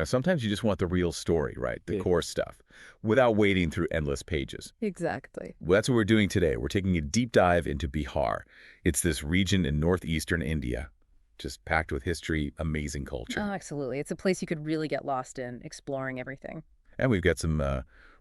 Sometimes you just want the real story, right? The Yeah. core stuff, without wading through endless pages. Exactly. Well, that's what we're doing today. We're taking a deep dive into Bihar. It's this region in northeastern India, just packed with history, amazing Oh, culture. absolutely. It's a place you could really get lost in, exploring everything. And we've got some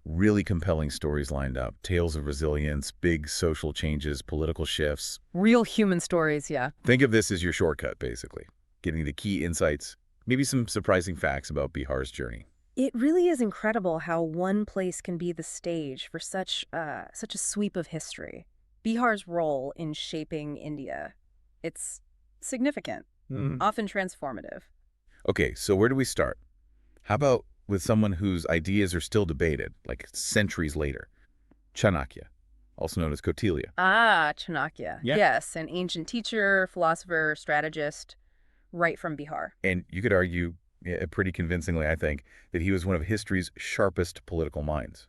really compelling stories lined up. Tales of resilience, big social changes, political shifts. Real human stories, yeah. Think of this as your shortcut, basically. Getting the key insights, maybe some surprising facts about Bihar's journey. It really is incredible how one place can be the stage for such a sweep of history. Bihar's role in shaping India, it's significant, Mhm. often transformative. Okay, so where do we start? How about with someone whose ideas are still debated, like centuries later? Chanakya, also known as Kautilya. Ah, Chanakya. Yeah. Yes, an ancient teacher, philosopher, strategist, right from Bihar. And you could argue, pretty convincingly, I think, that he was one of history's sharpest political minds.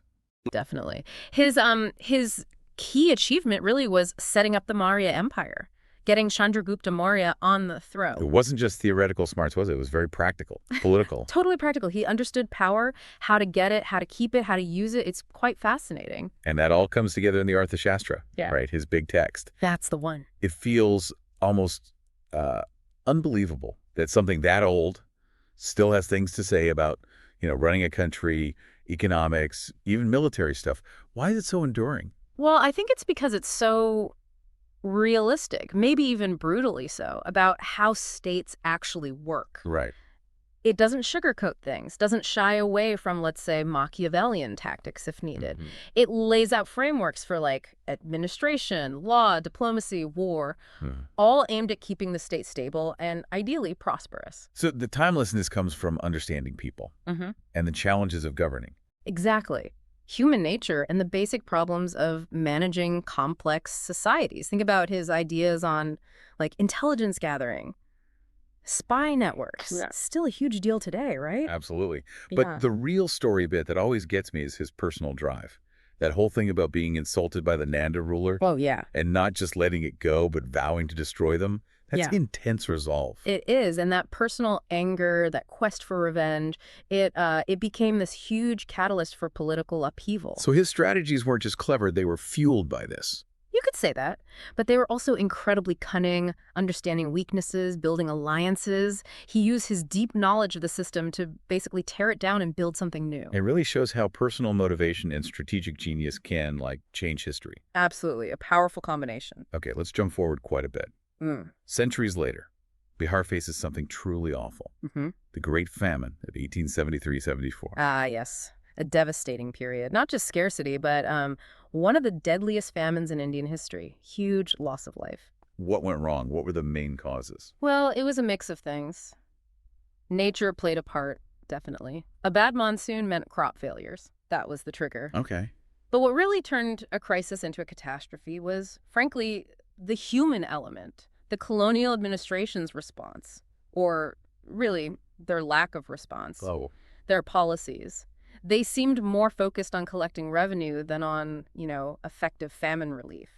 Definitely. His key achievement really was setting up the Maurya Empire, getting Chandragupta Maurya on the It throne. wasn't just theoretical smarts, was it? It was very practical, political. Totally practical. He understood power, how to get it, how to keep it, how to use it. It's quite fascinating. And that all comes together in the Arthashastra, Yeah. right? His big text. That's the one. It feels almost uh, unbelievable that something that old still has things to say about, running a country, economics, even military stuff. Why is it so enduring? Well, I think it's because it's so realistic, maybe even brutally so, about how states actually work. Right. It doesn't sugarcoat things, doesn't shy away from, let's say, Machiavellian tactics if needed. Mhm. It lays out frameworks for, like, administration, law, diplomacy, war, Hmm. all aimed at keeping the state stable and ideally prosperous. So the timelessness comes from understanding people Mm-hmm. and the challenges of governing. Exactly. Human nature and the basic problems of managing complex societies. Think about his ideas on, like, intelligence gathering, spy networks. Yeah. Still a huge deal today, right? Absolutely. Yeah. But the real story bit that always gets me is his personal drive. That whole thing about being insulted by the Nanda ruler Oh, yeah. and not just letting it go, but vowing to destroy them. That's Yeah. intense resolve. It is, and that personal anger, that quest for revenge, it became this huge catalyst for political upheaval. So his strategies weren't just clever, they were fueled by this. You could say that, but they were also incredibly cunning, understanding weaknesses, building alliances. He used his deep knowledge of the system to basically tear it down and build something new. It really shows how personal motivation and strategic genius can, change history. Absolutely, a powerful combination. Okay, let's jump forward quite a bit. Mm. Centuries later, Bihar faces something truly awful. Mm-hmm. The Great Famine of 1873-74. Ah, yes. A devastating period. Not just scarcity, but one of the deadliest famines in Indian history. Huge loss of life. What went wrong? What were the main causes? Well, it was a mix of things. Nature played a part, definitely. A bad monsoon meant crop failures. That was the trigger. Okay. But what really turned a crisis into a catastrophe was, frankly, the human element, the colonial administration's response, or really their lack of response, Oh, their policies. They seemed more focused on collecting revenue than on, effective famine relief.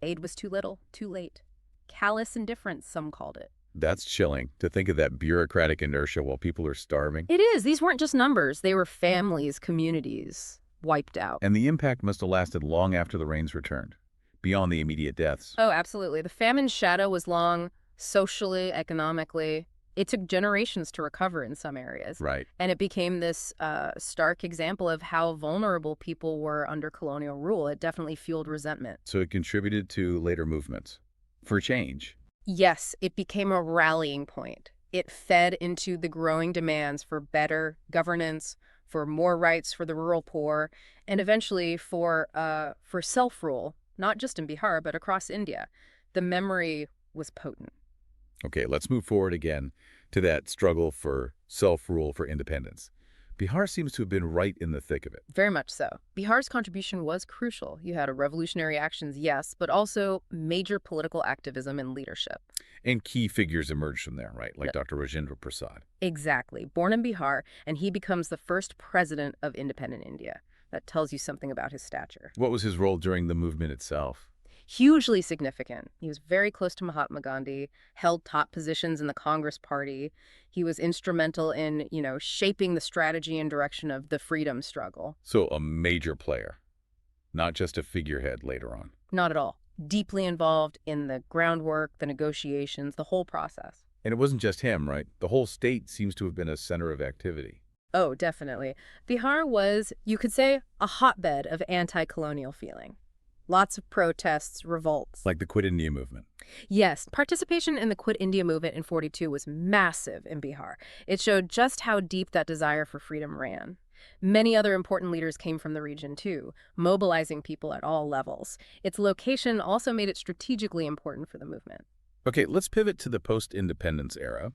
Aid was too little, too late. Callous indifference, some called it. that's chilling to think of that bureaucratic inertia while people are starving. It is. These weren't just numbers. They were families, communities wiped out. And the impact must have lasted long after the rains returned, beyond the immediate deaths. Oh, absolutely. The famine's shadow was long, socially, economically. It took generations to recover in some areas. Right. And it became this stark example of how vulnerable people were under colonial rule. It definitely fueled resentment. So it contributed to later movements for change. Yes, it became a rallying point. It fed into the growing demands for better governance, for more rights for the rural poor, and eventually for self-rule, not just in Bihar, but across India. The memory was potent. Okay, let's move forward again to that struggle for self-rule, for independence. Bihar seems to have been right in the thick of it. Very much so. Bihar's contribution was crucial. You had a revolutionary actions, yes, but also major political activism and leadership. And key figures emerged from there, right? Like Yep. Dr. Rajendra Prasad. Exactly. Born in Bihar, and he becomes the first president of independent India. That tells you something about his stature. What was his role during the movement itself? Hugely significant. He was very close to Mahatma Gandhi, held top positions in the Congress Party. He was instrumental in, shaping the strategy and direction of the freedom struggle. So a major player, not just a figurehead later on. Not at all. Deeply involved in the groundwork, the negotiations, the whole process. And it wasn't just him, right? The whole state seems to have been a center of activity. Oh, definitely. Bihar was, you could say, a hotbed of anti-colonial feeling. Lots of protests, revolts. Like the Quit India movement. Yes, participation in the Quit India movement in '42 was massive in Bihar. It showed just how deep that desire for freedom ran. Many other important leaders came from the region, too, mobilizing people at all levels. Its location also made it strategically important for the movement. Okay, let's pivot to the post-independence era.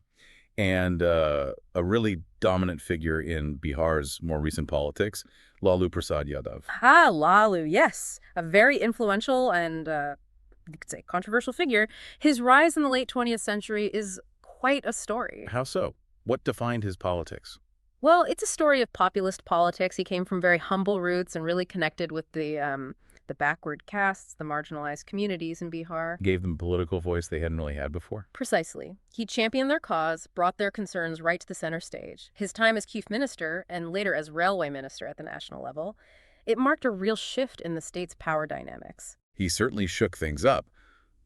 And a really dominant figure in Bihar's more recent politics, Lalu Prasad Yadav. Ah, Lalu, yes. A very influential and, you could say, controversial figure. His rise in the late 20th century is quite a story. How so? What defined his politics? Well, it's a story of populist politics. He came from very humble roots and really connected with the backward castes, the marginalized communities in Bihar. Gave them a political voice they hadn't really had before? Precisely. He championed their cause, brought their concerns right to the center stage. His time as chief minister, and later as railway minister at the national level, it marked a real shift in the state's power dynamics. He certainly shook things up.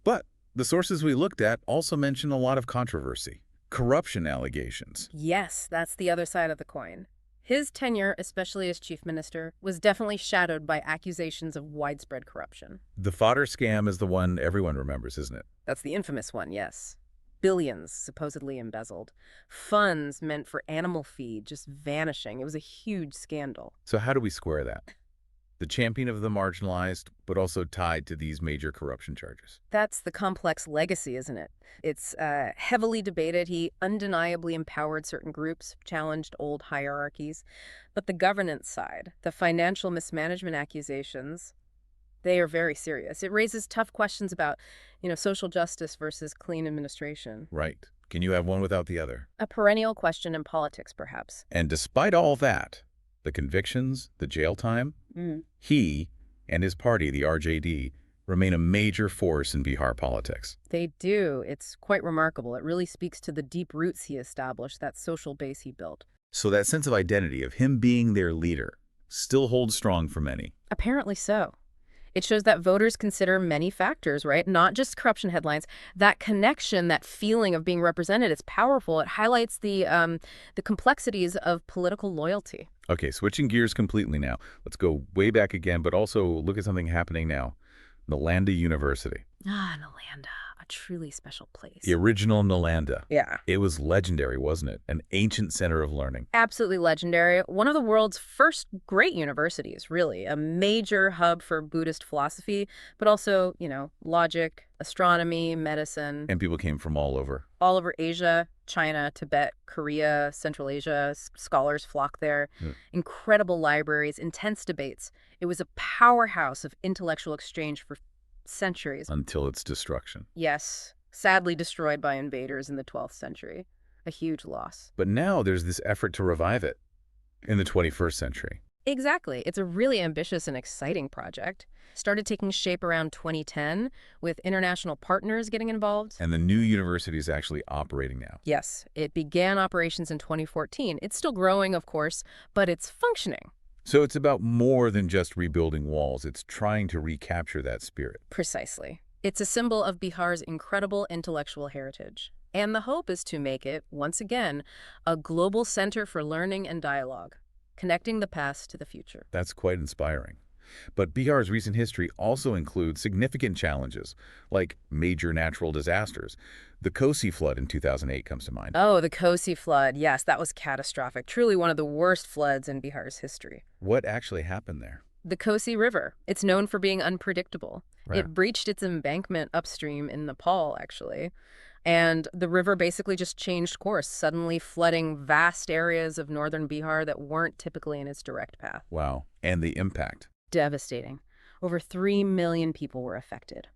But the sources we looked at also mention a lot of controversy. Corruption allegations. Yes, that's the other side of the coin. His tenure, especially as chief minister, was definitely shadowed by accusations of widespread corruption. The fodder scam is the one everyone remembers, isn't it? That's the infamous one, yes. Billions supposedly embezzled. Funds meant for animal feed just vanishing. It was a huge scandal. So how do we square that? The champion of the marginalized, but also tied to these major corruption charges. That's the complex legacy, isn't it? It's heavily debated. He undeniably empowered certain groups, challenged old hierarchies. But the governance side, the financial mismanagement accusations, they are very serious. It raises tough questions about, social justice versus clean administration. Right. Can you have one without the other? A perennial question in politics, perhaps. And despite all that, the convictions, the jail time, he and his party, the RJD, remain a major force in Bihar politics. They do. It's quite remarkable. It really speaks to the deep roots he established, that social base he built. So that sense of identity, of him being their leader, still holds strong for many. Apparently so. It shows that voters consider many factors, right? Not just corruption headlines. That connection, that feeling of being represented is powerful. It highlights the complexities of political loyalty. Okay, switching gears completely now. Let's go way back again, but also look at something happening now. Nalanda University. Ah, Nalanda, a truly special place. The original Nalanda. Yeah. It was legendary, wasn't it? An ancient center of learning. Absolutely legendary. One of the world's first great universities, really. A major hub for Buddhist philosophy, but also, logic, astronomy, medicine. And people came from all over. All over Asia, China, Tibet, Korea, Central Asia. Scholars flocked there. Incredible libraries, intense debates. It was a powerhouse of intellectual exchange for centuries. Until its destruction. Yes, sadly destroyed by invaders in the 12th century. A huge loss. But now there's this effort to revive it in the 21st century. Exactly. It's a really ambitious and exciting project. Started taking shape around 2010 with international partners getting involved. And the new university is actually operating now. Yes, it began operations in 2014. It's still growing, of course, but it's functioning. So it's about more than just rebuilding walls. It's trying to recapture that spirit. Precisely. It's a symbol of Bihar's incredible intellectual heritage. And the hope is to make it, once again, a global center for learning and dialogue, connecting the past to the future. That's quite inspiring. But Bihar's recent history also includes significant challenges, like major natural disasters. The Kosi flood in 2008 comes to mind. Oh, the Kosi flood. Yes, that was catastrophic. Truly one of the worst floods in Bihar's history. What actually happened there? The Kosi River. It's known for being unpredictable. Right. It breached its embankment upstream in Nepal, actually. And the river basically just changed course, suddenly flooding vast areas of northern Bihar that weren't typically in its direct path. Wow. And the impact? Devastating. Over 3 million people were affected.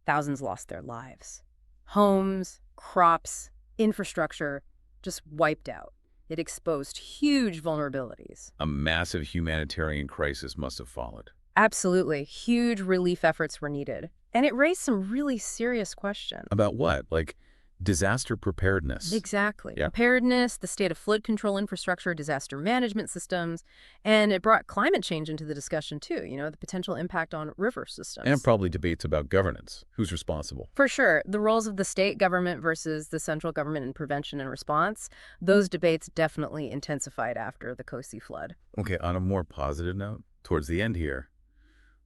Thousands lost their lives. Homes, crops, infrastructure just wiped out. It exposed huge vulnerabilities. A massive humanitarian crisis must have followed. Absolutely. Huge relief efforts were needed. And it raised some really serious questions. About what? Like disaster preparedness. Exactly. Yeah. Preparedness, the state of flood control infrastructure, disaster management systems, and it brought climate change into the discussion too, the potential impact on river And systems. probably debates about governance. Who's responsible? For sure, the roles of the state government versus the central government in prevention and response, those debates definitely intensified after the Kosi flood. Okay, on a more positive note, towards the end here,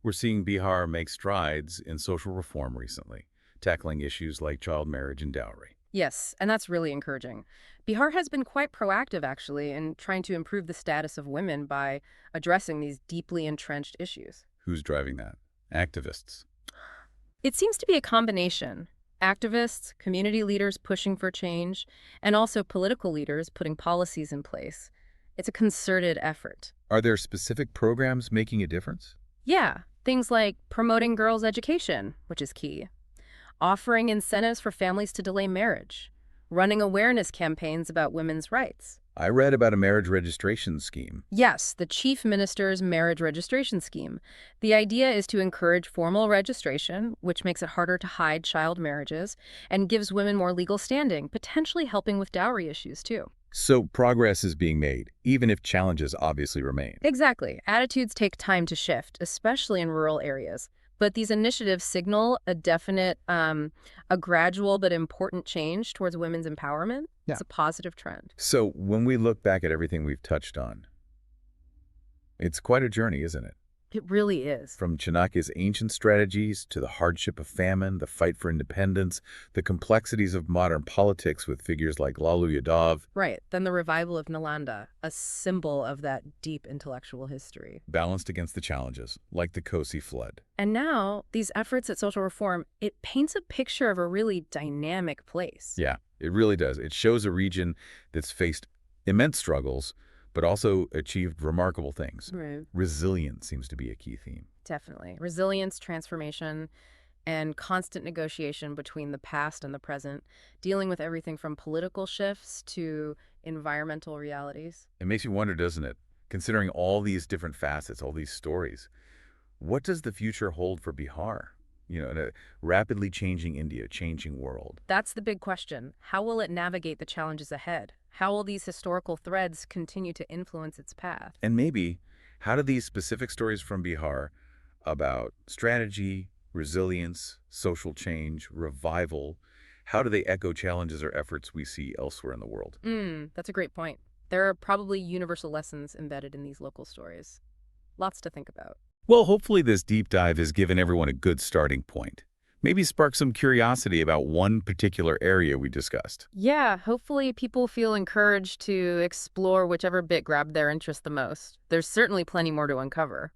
we're seeing Bihar make strides in social reform recently, tackling issues like child marriage and dowry. Yes, and that's really encouraging. Bihar has been quite proactive, actually, in trying to improve the status of women by addressing these deeply entrenched issues. Who's driving that? Activists. It seems to be a combination. Activists, community leaders pushing for change, and also political leaders putting policies in place. It's a concerted effort. Are there specific programs making a difference? Yeah, things like promoting girls' education, which is key, offering incentives for families to delay marriage, running awareness campaigns about women's rights. I read about a marriage registration scheme. Yes, the Chief Minister's marriage registration scheme. The idea is to encourage formal registration, which makes it harder to hide child marriages, and gives women more legal standing, potentially helping with dowry issues, too. So progress is being made, even if challenges obviously remain. Exactly. Attitudes take time to shift, especially in rural areas. But these initiatives signal a definite, a gradual but important change towards women's empowerment. Yeah. It's a positive trend. So when we look back at everything we've touched on, it's quite a journey, isn't it? It really is. From Chanakya's ancient strategies to the hardship of famine, the fight for independence, the complexities of modern politics with figures like Lalu Yadav, Right. Then the revival of Nalanda, a symbol of that deep intellectual history. balanced against the challenges, like the Kosi flood. And now, these efforts at social reform, it paints a picture of a really dynamic place. Yeah, it really does. It shows a region that's faced immense struggles, but also achieved remarkable things. Right. Resilience seems to be a key theme. Definitely. Resilience, transformation, and constant negotiation between the past and the present, dealing with everything from political shifts to environmental realities. It makes you wonder, doesn't it? Considering all these different facets, all these stories, what does the future hold for Bihar? In a rapidly changing India, changing world. That's the big question. How will it navigate the challenges ahead? How will these historical threads continue to influence its path? And maybe, how do these specific stories from Bihar about strategy, resilience, social change, revival, how do they echo challenges or efforts we see elsewhere in the world? That's a great point. There are probably universal lessons embedded in these local stories. Lots to think about. Well, hopefully this deep dive has given everyone a good starting point. Maybe spark some curiosity about one particular area we discussed. Yeah, hopefully people feel encouraged to explore whichever bit grabbed their interest the most. There's certainly plenty more to uncover.